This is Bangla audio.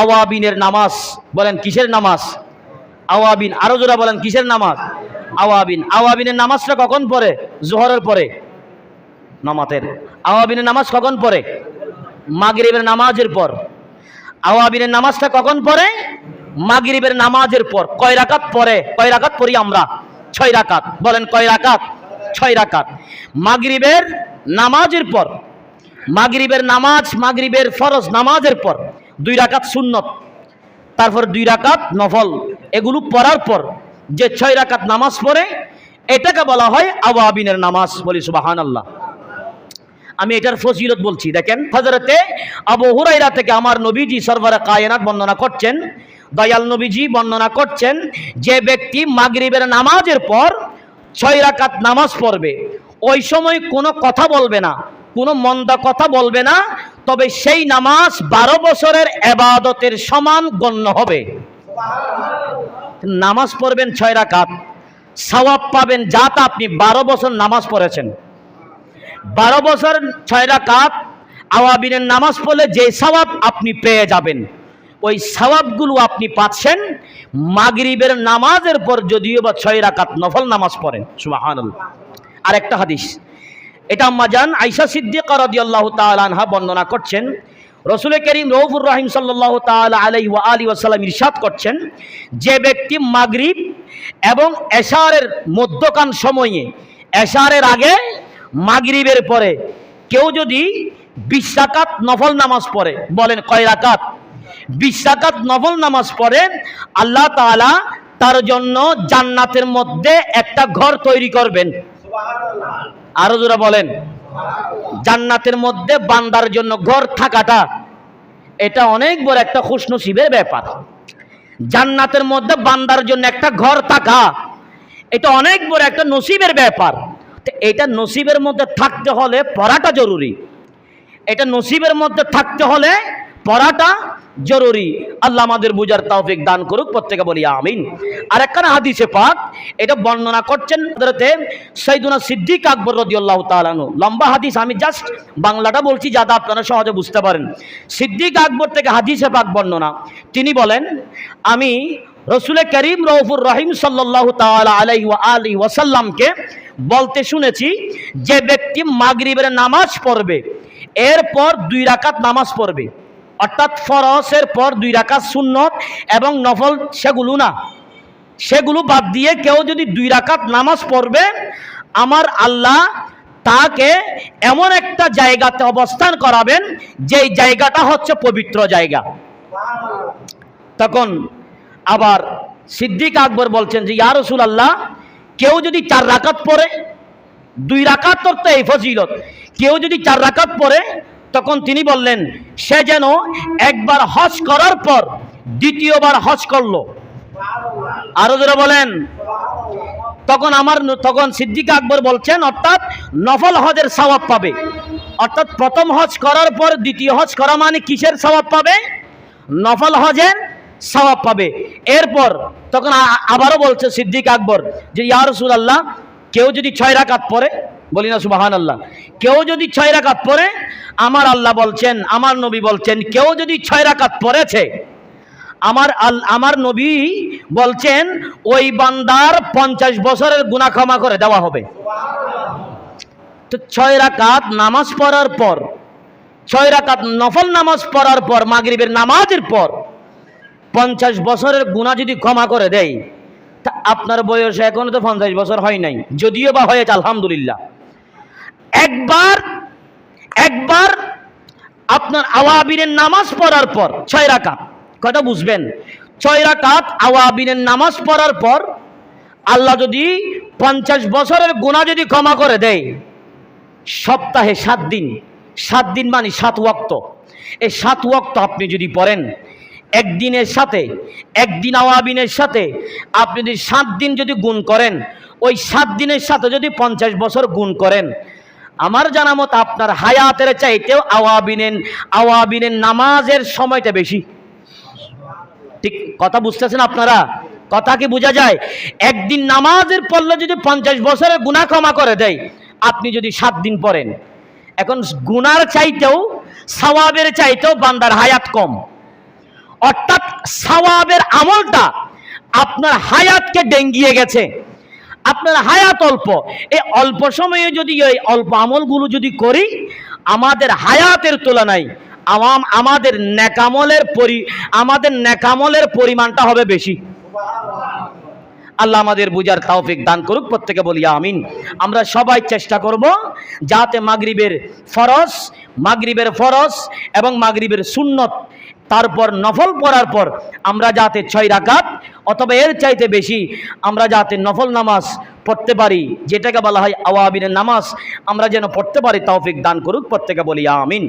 আওয়াবিনের নামাজ। বলেন কিসের নামাজ? আওয়াবিন। আরো জোরা বলেন কিসের নামাজ? আওয়াবিন। আওয়াবিনের নামাজটা কখন পড়ে? জোহরের পরে। নামাজের আওয়াবিনের নামাজ কখন পড়ে? মাগরিবের নামাজের পর। আওয়াবিনের নামাজটা কখন পড়ে? মাগরিবের নামাজের পর। কয় রাকাত পড়ে? কয় রাকাত পড়ি আমরা? 6 রাকাত। বলেন কয় রাকাত? 6 রাকাত। মাগরিবের নামাজের পর, মাগরিবের নামাজ, মাগরিবের ফরজ নামাজের পর 2 রাকাত সুন্নত, তারপর 2 রাকাত নফল। এগুলো পড়ার পর যে 6 রাকাত নামাজ পড়ে এটাকে বলা হয় আওয়াবিনের নামাজ। বলি সুবহানাল্লাহ। আমি এটার ফজিলত বলছি। দেখেন, হযরতে আবু হুরায়রা থেকে আমার নবীজি সরওয়ারে কায়নাত বর্ণনা করছেন, দয়াল নবীজি বর্ণনা করছেন, যে ব্যক্তি মাগরিবের নামাজের পর 6 রাকাত নামাজ পড়বে, ওই সময় কোনো কথা বলবে না, কোনো মন্দ কথা বলবে না, তবে সেই নামাজ 12 বছরের ইবাদতের সমান গণ্য হবে। নামাজ পড়বেন 6 রাকাত, সওয়াব পাবেন যা তা আপনি 12 বছর নামাজ পড়েছেন। 12 বছর 6 রাকাত আওয়াবিনের নামাজ পড়লে যে সওয়াব আপনি পেয়ে যাবেন, ওই সওয়াবগুলো আপনি পাচ্ছেন মাগরিবের নামাজের পর যদিও বা 6 রাকাত নফল নামাজ পড়েন। সুবহানাল্লাহ। আরেকটা হাদিস, এটা আম্মা জান আয়েশা সিদ্দিকা রাদিয়াল্লাহু তাআলা আনহা বর্ণনা করছেন, রাসূল করিম রউফুর রহিম সাল্লাল্লাহু তাআলা আলাইহি ওয়া আলিহি ওয়াসাল্লাম ইরশাদ করছেন, যে ব্যক্তি মাগরিব এবং এশারের মধ্যকান সময়ে, এশারের আগে মাগরিবের পরে কেউ যদি 20 রাকাত নফল নামাজ পড়ে, বলেন কয় রাকাত? 20 রাকাত নফল নামাজ পড়েন, আল্লাহ তাআলা তার জন্য জান্নাতের মধ্যে একটা ঘর তৈরি করবেন। সুবহানাল্লাহ। আরো জোরে বলেন। জান্নাতের মধ্যে বান্দার জন্য ঘর থাকাটা এটা অনেক বড় একটা খুশনসিবের ব্যাপার। জান্নাতের মধ্যে বান্দার জন্য একটা ঘর থাকা এটা অনেক বড় একটা নসিবের ব্যাপার। এটা নসিবের মধ্যে থাকতে হলে পড়াটা জরুরি। এটা নসিবের মধ্যে থাকতে হলে পড়াটা জরুরি। আল্লাহ আমাদের বুঝার তৌফিক দান করুক, প্রত্যেকে বলি আমিন। আর একখানা হাদিসে পাক এটা বর্ণনা করছেন হযরতে সাইয়্যিদুনা সিদ্দিক আকবর রাদিয়াল্লাহু তাআলা আনহু। লম্বা হাদিস, আমি জাস্ট বাংলাটা বলছি যাতে আপনারা সহজে বুঝতে পারেন। সিদ্দিক আকবর থেকে হাদিসে পাক বর্ণনা, তিনি বলেন, আমি রাসূল করিম রউফুর রহিম সাল্লাল্লাহু তাআলা আলাইহি ওয়া আলিহি ওয়াসাল্লামকে বলতে শুনেছি, যে ব্যক্তি মাগরিবের নামাজ পড়বে, এরপর 2 রাকাত নামাজ পড়বে, অর্থাৎ ফরজের পর 2 রাকাত সুন্নত এবং নফল সেগুলো না, সেগুলো বাদ দিয়ে কেউ যদি 2 রাকাত নামাজ পড়বে, আমার আল্লাহ তাকে এমন একটা জায়গাতে অবস্থান করাবেন যেই জায়গাটা হচ্ছে পবিত্র জায়গা। তখন আবার সিদ্দিক আকবর বলছেন যে ইয়া রাসূলুল্লাহ, কেউ যদি 4 রাকাত পড়ে, 2 রাকাত তো এই ফজিলত, কেউ যদি 4 রাকাত পড়ে, তখন তিনি বললেন সে যেন একবার হজ করার পর দ্বিতীয়বার হজ করলো। আরো যারা বলেন। তখন সিদ্দিক আকবর বলছেন, অর্থাৎ নফল হজের সওয়াব পাবে। অর্থাৎ প্রথম হজ করার পর দ্বিতীয় হজ করা মানে কিসের সওয়াব পাবে? নফল হজের সওয়াব পাবে। এরপর তখন আবারও বলছে সিদ্দিক আকবর যে ইয়া রাসূলুল্লাহ, কেউ যদি 6 রাকাত পড়ে, বলি না সুবহানাল্লাহ, কেউ যদি 6 রাকাত পড়ে, আমার আল্লাহ বলছেন, আমার নবী বলছেন, কেউ যদি 6 রাকাত পড়েছে, আমার নবী বলছেন ওই বান্দার 50 বছরের গুনাহ ক্ষমা করে দেওয়া হবে। তো 6 রাকাত নামাজ পড়ার পর, 6 রাকাত নফল নামাজ পড়ার পর, মাগরিবের নামাজের পর 50 বছরের গুনাহ যদি ক্ষমা করে দেয়, তা আপনার বয়স এখনো তো 50 বছর হয় নাই, যদিও বা হয়েছে আলহামদুলিল্লাহ। একবার আপনার আওয়াবিনের নামাজ পড়ার পর 6 রাকাত, কথা বুঝবেন, 6 রাকাত আওয়াবিনের নামাজ পড়ার পর আল্লাহ যদি 50 বছরের গুনাহ যদি ক্ষমা করে দেয়, সপ্তাহে 7 দিন, 7 দিন মানে 7 ওয়াক্ত, এই 7 ওয়াক্ত আপনি যদি পড়েন, একদিনের সাথে, একদিন আওয়াবিনের সাথে আপনি যদি 7 দিন যদি গুণ করেন, ওই 7 দিনের সাথে যদি 50 বছর গুণ করেন, আমার জানা মত আপনার হায়াতের চাইতেও আওয়াবিনের নামাজের সময়টা বেশি। ঠিক কথা বুঝতেছেন আপনারা? কথা কি বোঝা যায়? একদিন নামাজের পড়লে যদি 50 বছরের গুনাহ ক্ষমা করে দেয়, আপনি যদি 7 দিন পড়েন, এখন গুনার চাইতেও সওয়াবের চাইতেও বান্দার হায়াত কম। অর্থাৎ সওয়াবের আমলটা আপনার হায়াতকে ডেঙ্গিয়ে গেছে। আপনার হায়াত অল্প, এই অল্প সময়ে যদি এই অল্প আমলগুলো যদি করি, আমাদের হায়াতের তুলনায় আমাদের নেকামলের পরিমাণটা হবে বেশি। আল্লাহ আমাদের বুঝার তৌফিক দান করুক, প্রত্যেকে বলি আমিন। আমরা সবাই চেষ্টা করব যাতে মাগরিবের ফরজ এবং মাগরিবের সুন্নত, তারপর নফল পড়ার পর আমরা যাতে 6 রাকাত অথবা এর চাইতে বেশি আমরা যাতে নফল নামাজ পড়তে পারি, যেটাকে বলা হয় আওয়াবিনের নামাজ, আমরা যেন পড়তে পারি, তৌফিক দান করুক, প্রত্যেকে বলি আমিন।